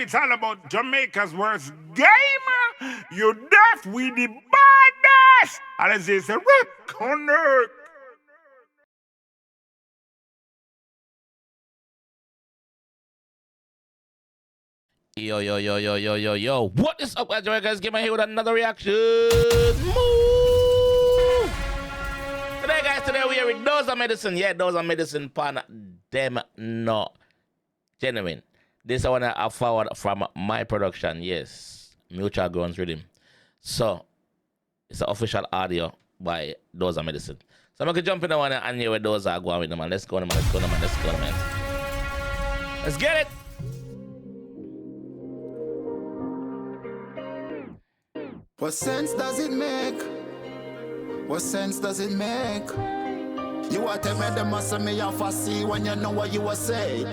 it's all about Jamaica's worst game. You deaf, we the baddest. And as they say, connect. Yo. What is up, guys? JAMAICA'S came here with another reaction. Move! Today, guys, we are with Doza medicine. Yeah, Doza medicine pan them not genuine. This I want to forward from my production. Yes, Mutual Grounds Riddim. So, it's an official audio by Doza medicine. So, I'm going to jump in the one and hear where Doza going with them, man. Let's go, man. Let's get it. What sense does it make? What sense does it make? You are telling them must me off a see when you know what you were saying.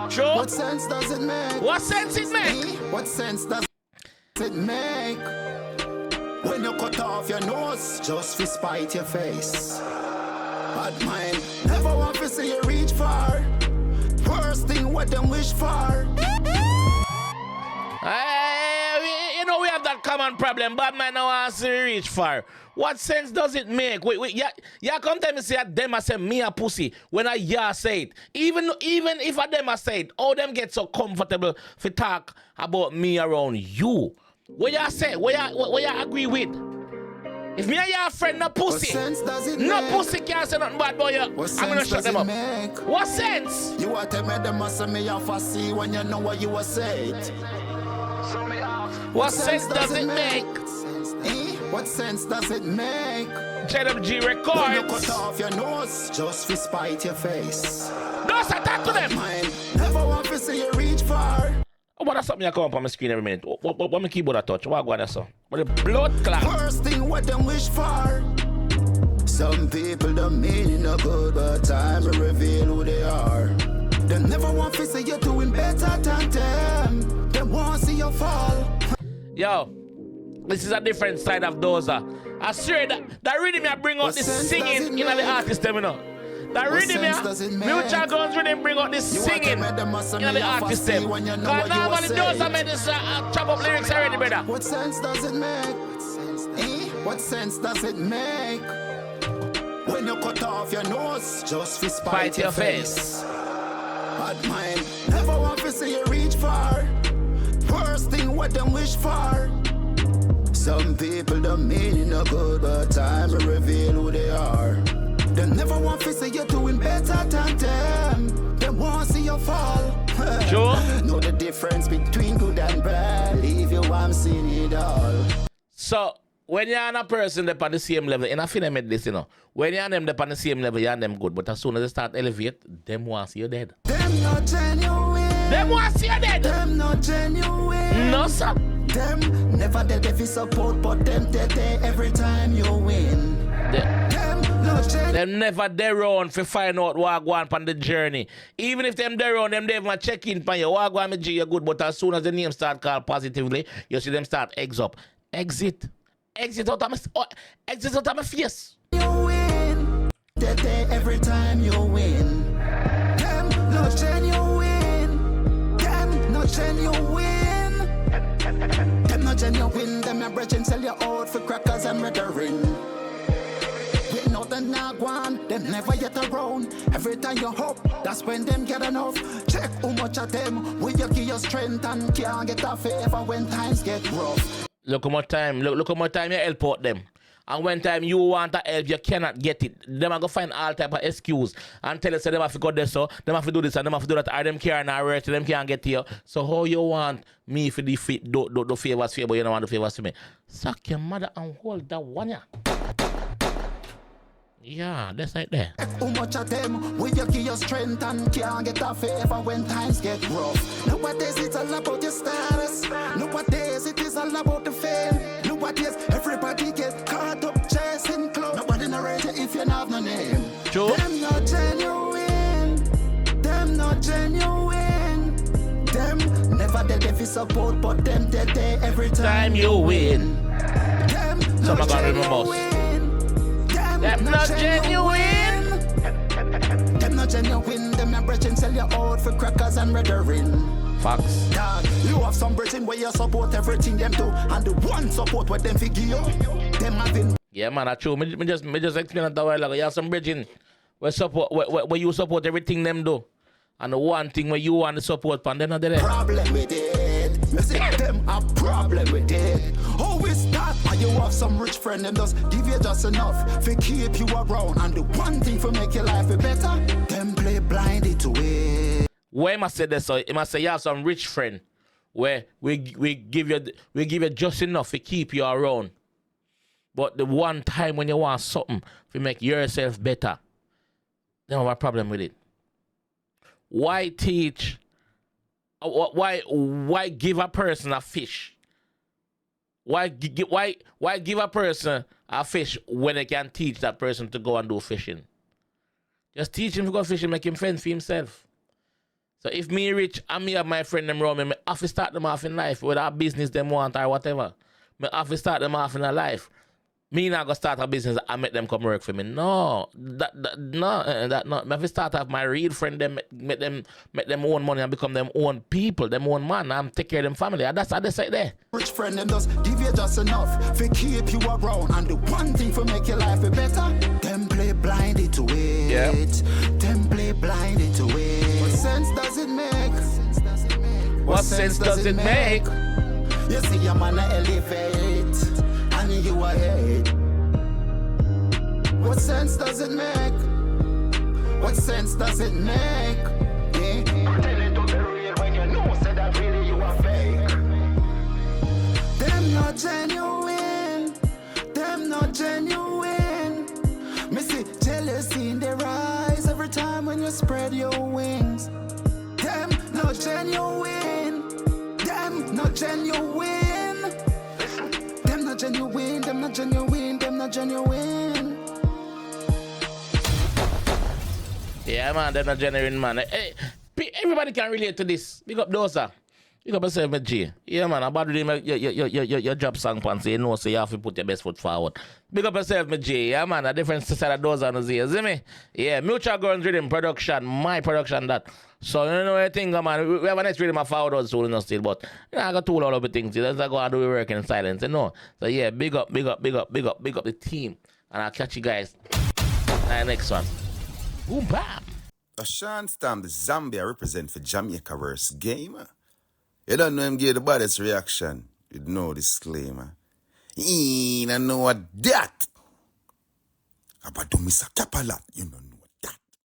Sure. What sense does it make? What sense it make? What sense does it make? When you cut off your nose, just to spite your face. Bad mind, never want to see you reach far. Worst thing what them wish for. You know we have that common problem. Bad man now wants to reach far. What sense does it make? Wait, yeah, come tell me say them I say me a pussy when I say it. Even if a them I say it, all them get so comfortable for talk about me around you. What you say? What you agree with? If me and your friend no pussy, no pussy can't say nothing bad about you. I'm gonna shut them up. What sense? You are telling them must me off a see when you know what you were saying. What sense does it make? What sense does it make? JMG When you Records. cut off your nose, just to spite your face. Don't attack to them. Mind, never want to see you reach far. Oh, but that's something that come up on my screen every minute. What my keyboard I touch? What go on there, so? What the blood clot? First thing what them wish for. Some people don't mean no good, but time will reveal who they are. They never want to see you doing better than them. They want to see you fall. Yo, this is a different side of Doza. I swear that Riddim I bring out this singing in the artist, you know. That Riddim Mutual Grounds Riddim bring out this singing in the artist, them. Because normally Doza made this chop up lyrics already, brother. What sense does it make? What sense does it make? When you cut off your nose, just to spite your face. Bad mind, never want to see you reach far. Worst thing what them wish for. Some people don't mean no good, but time will reveal who they are. They never want to see you doing better than them. They want to see you fall. Sure. Know the difference between good and bad. Leave you, I'm seeing it all. So, when you're on a person that's on the same level, and I feel I made this, you know, when you're on them that's on the same level, you're on them good, but as soon as they start elevate, them want to see you dead. Them not genuine. Them want to see you dead. Them not genuine. No, sir. Them never dead if you support, but them dead every time you win. Them not genuine. Them never there on to find out what go on on the journey. Even if them there on, them they even check in on you. What go on with you good, but as soon as the name start called positively, you see them start eggs up. Exit out of my face. You win. Dead every time you win. Them not genuine. Them not genuine. Them not genuine. Them a brethren sell you out for crackers and murdering. We know them not one. Them never yet around. Every time you hope, that's when them get enough. Check how much of them will you give your strength and can't get a favor when times get rough. Look how much time you help out them. And when time you want to help, you cannot get it. Them are going to find all type of excuse and tell us that them have to go there, so them have to do this and them have to do that. Or them care not work, them can't get here. So how you want me for the favors for you, but you don't want the favors to me? Suck your mother and hold that one, yeah. Yeah, that's right there. How much of them will you give your strength and can't get a favor when times get rough? Nowadays it's all about your status. Nowadays it is all about the fame. Nowadays everybody get caught up chasing clothes. Nobody narrate you if you have no name. Sure. Them not genuine. Them not genuine. Them never dead if you support, but them dead every time you win. Them So not I'm gonna genuine. Them not genuine. Them not genuine. Them a brethren sell you out for crackers and murdering. Facts. Dog, you have some bridging where you support everything them do, and the one support where them figure you. Them having. Yeah, man, that's true. Me just explain it a while ago. You have some bridging where you support everything them do. And the one thing where you want to support, and they're not there. Problem with it. You see them a problem with it. Always start, and you have some rich friend them just give you just enough to keep you around. And the one thing for make your life better, them play blinded to it. Why must say this? So it must say you have some rich friend where we give you just enough to keep you around. But the one time when you want something to make yourself better, they don't have a problem with it. Why teach? Why give a person a fish? Why give a person a fish when they can teach that person to go and do fishing? Just teach him to go fishing, make him fend for himself. So if me rich and me have my friend them around me, I have to start them off in life, whether a business them want or whatever. I have to start them off in a life. Me not gonna start a business and make them come work for me. No, that not. I have to start off my real friend them, make them own money and become them own people, them own man, and take care of them family. And that's how they say there. Rich friend them just give you just enough to keep you around, and the one thing for make your life better, them play blinded to it. Yeah. Them play blinded to it. What sense does it make? What sense does it make? You see a man elevate, and you ahead. What sense does it make? What sense does it make? Yeah. Tell it to be real when you know say that really you are fake. Them not genuine. Them not genuine. Me see jealousy in their eyes every time when you spread your wings. Them not genuine. Them not genuine. Them not genuine. Them not genuine. Them not genuine. Yeah, man, they're not genuine, man. Hey, everybody can relate to this. Big up Doza. Big up yourself, G. Yeah, man, about your job song pants, you know, so you have to put your best foot forward. Big up yourself, G. Yeah, man, a different side of Doza and Z. See me? Yeah, Mutual Guns Riddim production, my production, that. So, you know, I think, man, we have a next Riddim of forward soon, still, but, you know, I got tool all of the things. Let's go and do the work in silence, you know. So, yeah, big up the team. And I'll catch you guys in the next one. Boom, bam. A Sean Stam, the Zambia represent for JAMAICA'S game. You don't know him give the baddest reaction. You know disclaimer. I know what that. About to miss a cap a lot, you know.